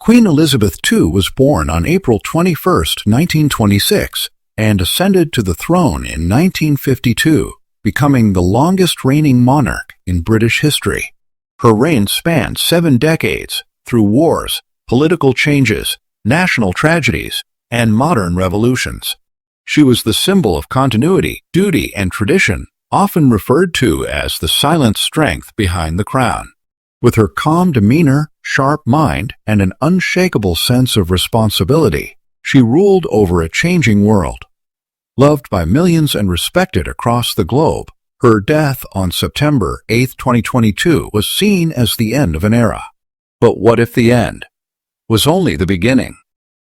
Queen Elizabeth II was born on April 21, 1926, and ascended to the throne in 1952, becoming the longest reigning monarch in British history. Her reign spanned 7 decades, through wars, political changes, national tragedies, and modern revolutions. She was the symbol of continuity, duty, and tradition, often referred to as the silent strength behind the crown. With her calm demeanor, sharp mind, and an unshakable sense of responsibility, she ruled over a changing world. Loved by millions and respected across the globe, her death on September 8, 2022 was seen as the end of an era. But what if the end was only the beginning?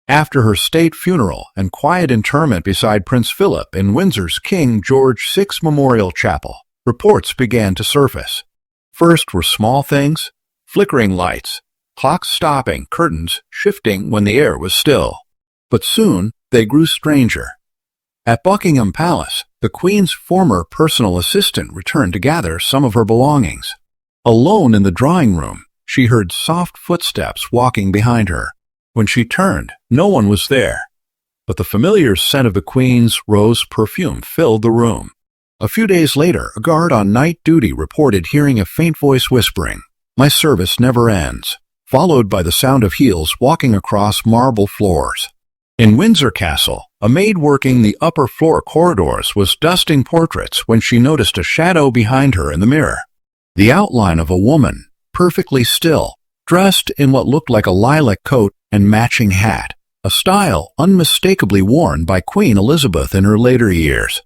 After her state funeral and quiet interment beside Prince Philip in Windsor's King George VI Memorial Chapel, reports began to surface. First were small things, flickering lights, clocks stopping, curtains shifting when the air was still. But soon they grew stranger. At Buckingham Palace, the Queen's former personal assistant returned to gather some of her belongings. Alone in the drawing room, she heard soft footsteps walking behind her. When she turned, no one was there, but the familiar scent of the Queen's rose perfume filled the room. A few days later, a guard on night duty reported hearing a faint voice whispering, "My service never ends," followed by the sound of heels walking across marble floors. In Windsor Castle, a maid working the upper floor corridors was dusting portraits when she noticed a shadow behind her in the mirror. The outline of a woman, perfectly still, dressed in what looked like a lilac coat and matching hat, a style unmistakably worn by Queen Elizabeth in her later years.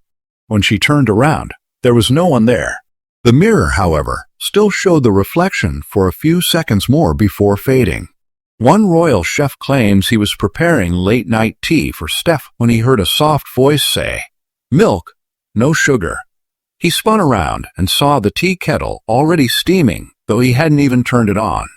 When she turned around, there was no one there. The mirror, however, still showed the reflection for a few seconds more before fading. One royal chef claims he was preparing late-night tea for Steph when he heard a soft voice say, "Milk, no sugar." He spun around and saw the tea kettle already steaming, though he hadn't even turned it on.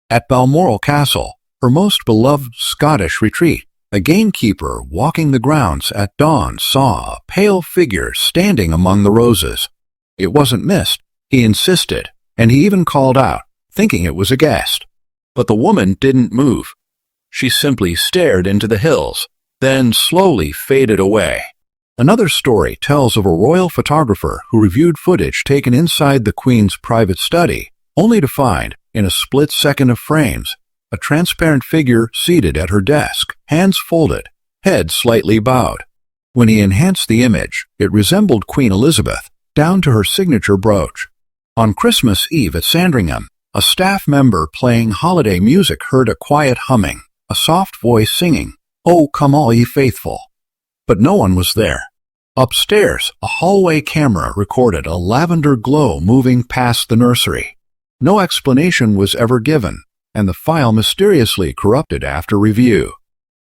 At Balmoral Castle, her most beloved Scottish retreat, a gamekeeper walking the grounds at dawn saw a pale figure standing among the roses. It wasn't mist, he insisted, and he even called out, thinking it was a guest. But the woman didn't move. She simply stared into the hills, then slowly faded away. Another story tells of a royal photographer who reviewed footage taken inside the Queen's private study, only to find, in a split second of frames, a transparent figure seated at her desk, hands folded, head slightly bowed. When he enhanced the image, it resembled Queen Elizabeth, down to her signature brooch. On Christmas Eve at Sandringham, a staff member playing holiday music heard a quiet humming, a soft voice singing, "Oh, come all ye faithful." But no one was there. Upstairs, a hallway camera recorded a lavender glow moving past the nursery. No explanation was ever given, and the file mysteriously corrupted after review.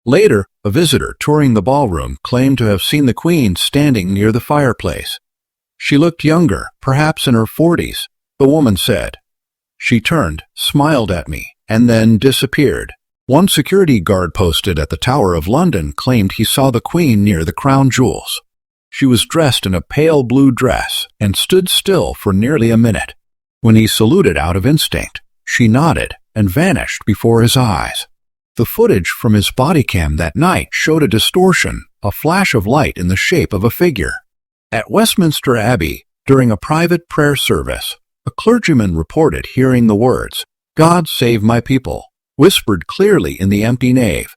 Later, a visitor touring the ballroom claimed to have seen the Queen standing near the fireplace. She looked younger, perhaps in her 40s, the woman said. She turned, smiled at me, and then disappeared. One security guard posted at the Tower of London claimed he saw the Queen near the crown jewels. She was dressed in a pale blue dress and stood still for nearly a minute. When he saluted out of instinct, she nodded and vanished before his eyes. The footage from his body cam that night showed a distortion, a flash of light in the shape of a figure. At Westminster Abbey, during a private prayer service, a clergyman reported hearing the words, "God save my people," whispered clearly in the empty nave.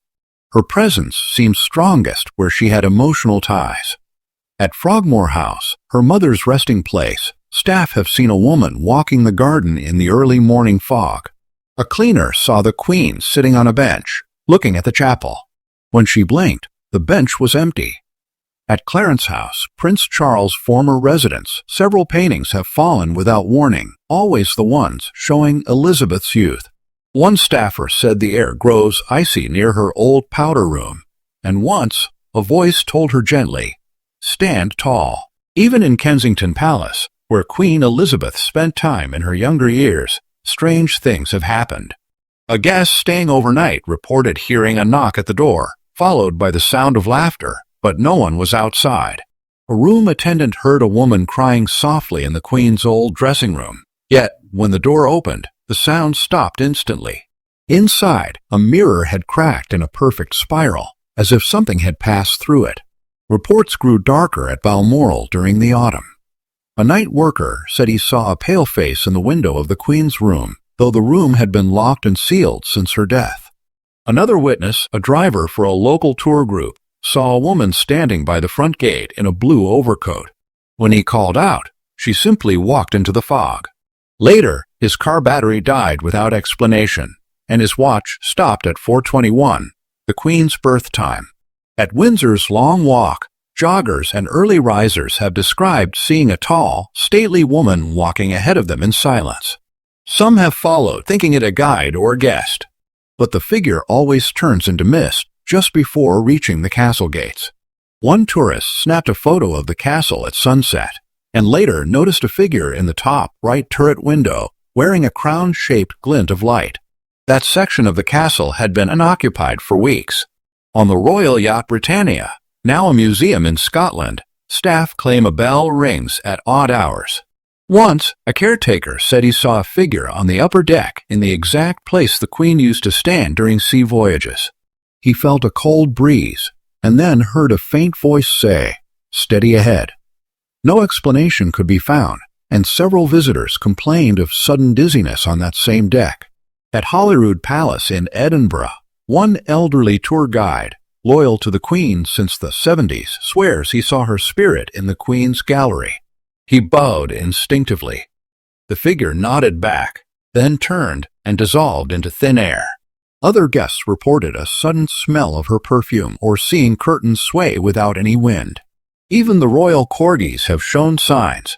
Her presence seemed strongest where she had emotional ties. At Frogmore House, her mother's resting place, staff have seen a woman walking the garden in the early morning fog. A cleaner saw the Queen sitting on a bench, looking at the chapel. When she blinked, the bench was empty. At Clarence House, Prince Charles' former residence, several paintings have fallen without warning, always the ones showing Elizabeth's youth. One staffer said the air grows icy near her old powder room, and once a voice told her gently, "Stand tall." Even in Kensington Palace, where Queen Elizabeth spent time in her younger years, strange things have happened. A guest staying overnight reported hearing a knock at the door, followed by the sound of laughter, but no one was outside. A room attendant heard a woman crying softly in the Queen's old dressing room, yet when the door opened, the sound stopped instantly. Inside, a mirror had cracked in a perfect spiral, as if something had passed through it. Reports grew darker at Balmoral during the autumn. A night worker said he saw a pale face in the window of the Queen's room, though the room had been locked and sealed since her death. Another witness, a driver for a local tour group, saw a woman standing by the front gate in a blue overcoat. When he called out, she simply walked into the fog. Later, his car battery died without explanation, and his watch stopped at 4:21, the Queen's birth time. At Windsor's Long Walk, joggers and early risers have described seeing a tall, stately woman walking ahead of them in silence. Some have followed, thinking it a guide or guest, but the figure always turns into mist just before reaching the castle gates. One tourist snapped a photo of the castle at sunset, and later noticed a figure in the top right turret window wearing a crown-shaped glint of light. That section of the castle had been unoccupied for weeks. On the Royal Yacht Britannia, now a museum in Scotland, staff claim a bell rings at odd hours. Once, a caretaker said he saw a figure on the upper deck in the exact place the Queen used to stand during sea voyages. He felt a cold breeze, and then heard a faint voice say, "Steady ahead." No explanation could be found, and several visitors complained of sudden dizziness on that same deck. At Holyrood Palace in Edinburgh, one elderly tour guide, loyal to the Queen since the 70s, swears he saw her spirit in the Queen's gallery. He bowed instinctively. The figure nodded back, then turned and dissolved into thin air. Other guests reported a sudden smell of her perfume or seeing curtains sway without any wind. Even the royal corgis have shown signs.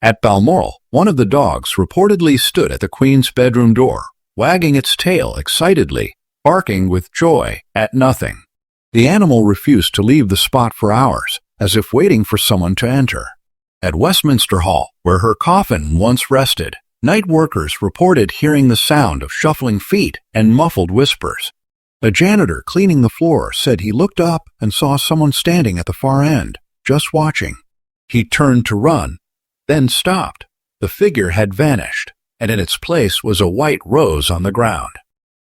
At Balmoral, one of the dogs reportedly stood at the Queen's bedroom door, wagging its tail excitedly, barking with joy at nothing. The animal refused to leave the spot for hours, as if waiting for someone to enter. At Westminster Hall, where her coffin once rested, night workers reported hearing the sound of shuffling feet and muffled whispers. A janitor cleaning the floor said he looked up and saw someone standing at the far end, just watching. He turned to run, then stopped. The figure had vanished, and in its place was a white rose on the ground.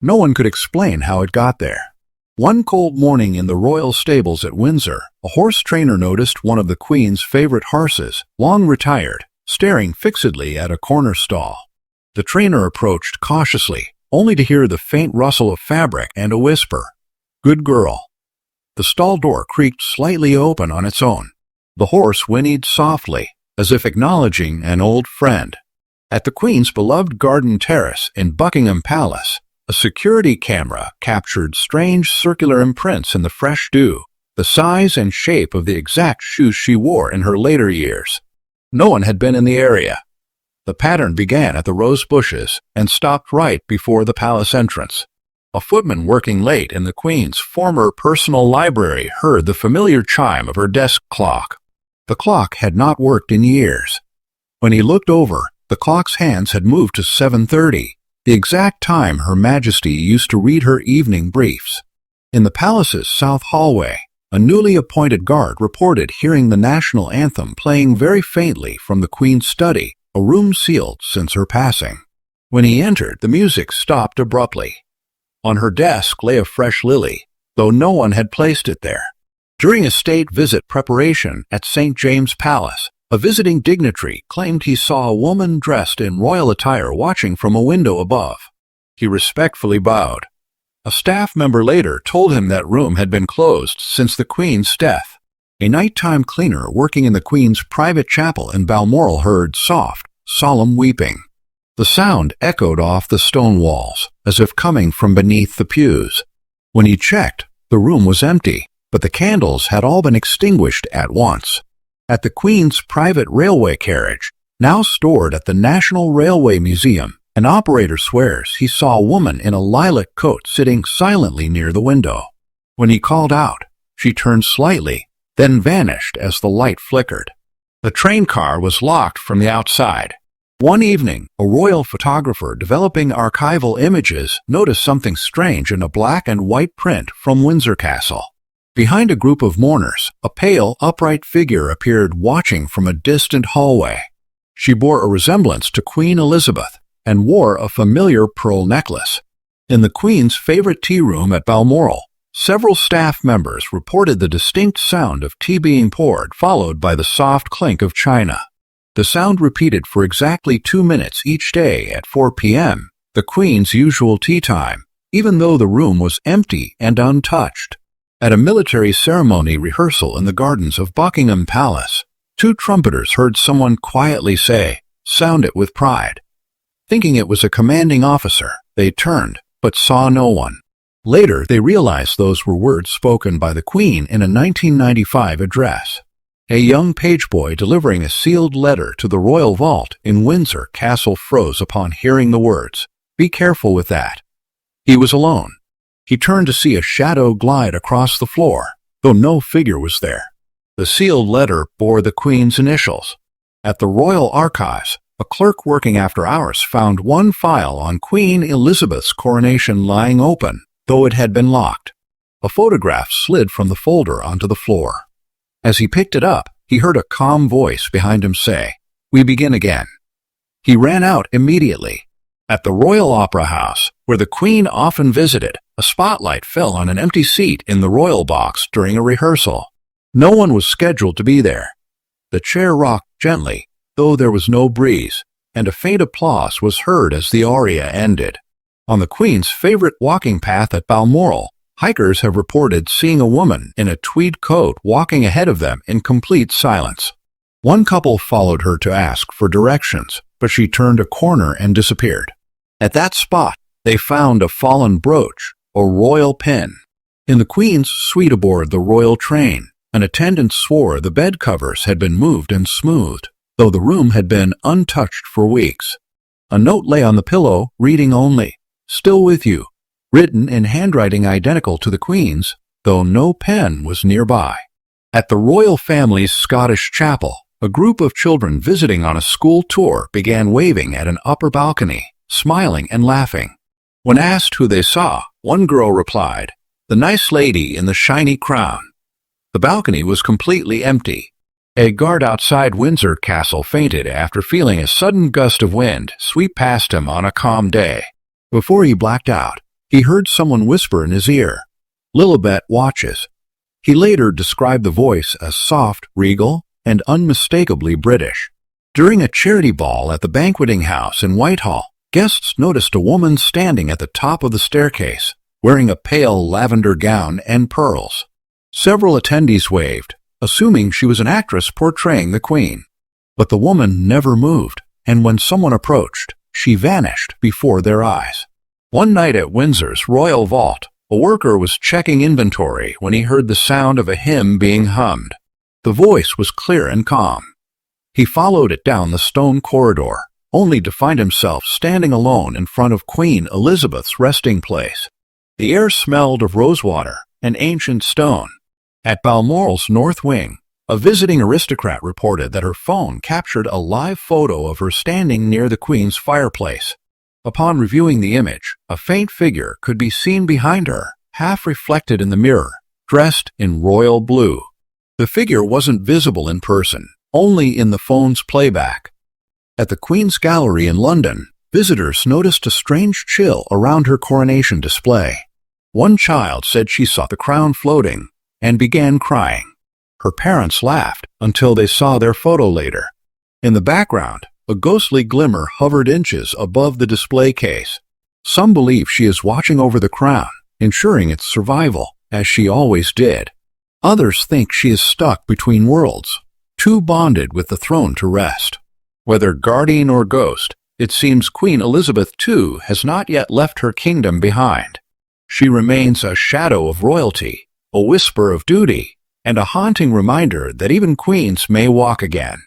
No one could explain how it got there. One cold morning in the royal stables at Windsor, a horse trainer noticed one of the Queen's favorite horses, long retired, staring fixedly at a corner stall. The trainer approached cautiously, only to hear the faint rustle of fabric and a whisper, "Good girl." The stall door creaked slightly open on its own. The horse whinnied softly, as if acknowledging an old friend. At the Queen's beloved garden terrace in Buckingham Palace, a security camera captured strange circular imprints in the fresh dew, the size and shape of the exact shoes she wore in her later years. No one had been in the area. The pattern began at the rose bushes and stopped right before the palace entrance. A footman working late in the Queen's former personal library heard the familiar chime of her desk clock. The clock had not worked in years. When he looked over, the clock's hands had moved to 7:30, the exact time Her Majesty used to read her evening briefs. In the palace's south hallway, a newly appointed guard reported hearing the national anthem playing very faintly from the Queen's study, a room sealed since her passing. When he entered, the music stopped abruptly. On her desk lay a fresh lily, though no one had placed it there. During a state visit preparation at St. James's Palace, a visiting dignitary claimed he saw a woman dressed in royal attire watching from a window above. He respectfully bowed. A staff member later told him that room had been closed since the Queen's death. A nighttime cleaner working in the Queen's private chapel in Balmoral heard soft, solemn weeping. The sound echoed off the stone walls, as if coming from beneath the pews. When he checked, the room was empty, but the candles had all been extinguished at once. At the Queen's private railway carriage, now stored at the National Railway Museum, an operator swears he saw a woman in a lilac coat sitting silently near the window. When he called out, she turned slightly, then vanished as the light flickered. The train car was locked from the outside. One evening, a royal photographer developing archival images noticed something strange in a black and white print from Windsor Castle. Behind a group of mourners, a pale, upright figure appeared watching from a distant hallway. She bore a resemblance to Queen Elizabeth and wore a familiar pearl necklace. In the Queen's favorite tea room at Balmoral, several staff members reported the distinct sound of tea being poured, followed by the soft clink of china. The sound repeated for exactly 2 minutes each day at 4 p.m., the Queen's usual tea time, even though the room was empty and untouched. At a military ceremony rehearsal in the gardens of Buckingham Palace, 2 trumpeters heard someone quietly say, "Sound it with pride." Thinking it was a commanding officer, they turned, but saw no one. Later, they realized those were words spoken by the Queen in a 1995 address. A young page boy delivering a sealed letter to the royal vault in Windsor Castle froze upon hearing the words, "Be careful with that." He was alone. He turned to see a shadow glide across the floor, though no figure was there. The sealed letter bore the Queen's initials. At the Royal Archives, a clerk working after hours found one file on Queen Elizabeth's coronation lying open, though it had been locked. A photograph slid from the folder onto the floor. As he picked it up, he heard a calm voice behind him say, "We begin again." He ran out immediately. At the Royal Opera House, where the Queen often visited, a spotlight fell on an empty seat in the royal box during a rehearsal. No one was scheduled to be there. The chair rocked gently, though there was no breeze, and a faint applause was heard as the aria ended. On the Queen's favorite walking path at Balmoral, hikers have reported seeing a woman in a tweed coat walking ahead of them in complete silence. One couple followed her to ask for directions, but she turned a corner and disappeared. At that spot, they found a fallen brooch, or royal pin. In the Queen's suite aboard the royal train, an attendant swore the bed covers had been moved and smoothed, though the room had been untouched for weeks. A note lay on the pillow, reading only, "Still with you," written in handwriting identical to the Queen's, though no pen was nearby. At the royal family's Scottish chapel, a group of children visiting on a school tour began waving at an upper balcony, smiling and laughing. When asked who they saw, one girl replied, "The nice lady in the shiny crown." The balcony was completely empty. A guard outside Windsor Castle fainted after feeling a sudden gust of wind sweep past him on a calm day. Before he blacked out, he heard someone whisper in his ear, "Lilibet watches." He later described the voice as soft, regal, and unmistakably British. During a charity ball at the banqueting house in Whitehall, guests noticed a woman standing at the top of the staircase, wearing a pale lavender gown and pearls. Several attendees waved, assuming she was an actress portraying the Queen. But the woman never moved, and when someone approached, she vanished before their eyes. One night at Windsor's royal vault, a worker was checking inventory when he heard the sound of a hymn being hummed. The voice was clear and calm. He followed it down the stone corridor, only to find himself standing alone in front of Queen Elizabeth's resting place. The air smelled of rosewater and ancient stone. At Balmoral's north wing, a visiting aristocrat reported that her phone captured a live photo of her standing near the Queen's fireplace. Upon reviewing the image, a faint figure could be seen behind her, half reflected in the mirror, dressed in royal blue. The figure wasn't visible in person, only in the phone's playback. At the Queen's Gallery in London, visitors noticed a strange chill around her coronation display. One child said she saw the crown floating and began crying. Her parents laughed until they saw their photo later. In the background, a ghostly glimmer hovered inches above the display case. Some believe she is watching over the crown, ensuring its survival, as she always did. Others think she is stuck between worlds, too bonded with the throne to rest. Whether guardian or ghost, it seems Queen Elizabeth II has not yet left her kingdom behind. She remains a shadow of royalty, a whisper of duty, and a haunting reminder that even queens may walk again.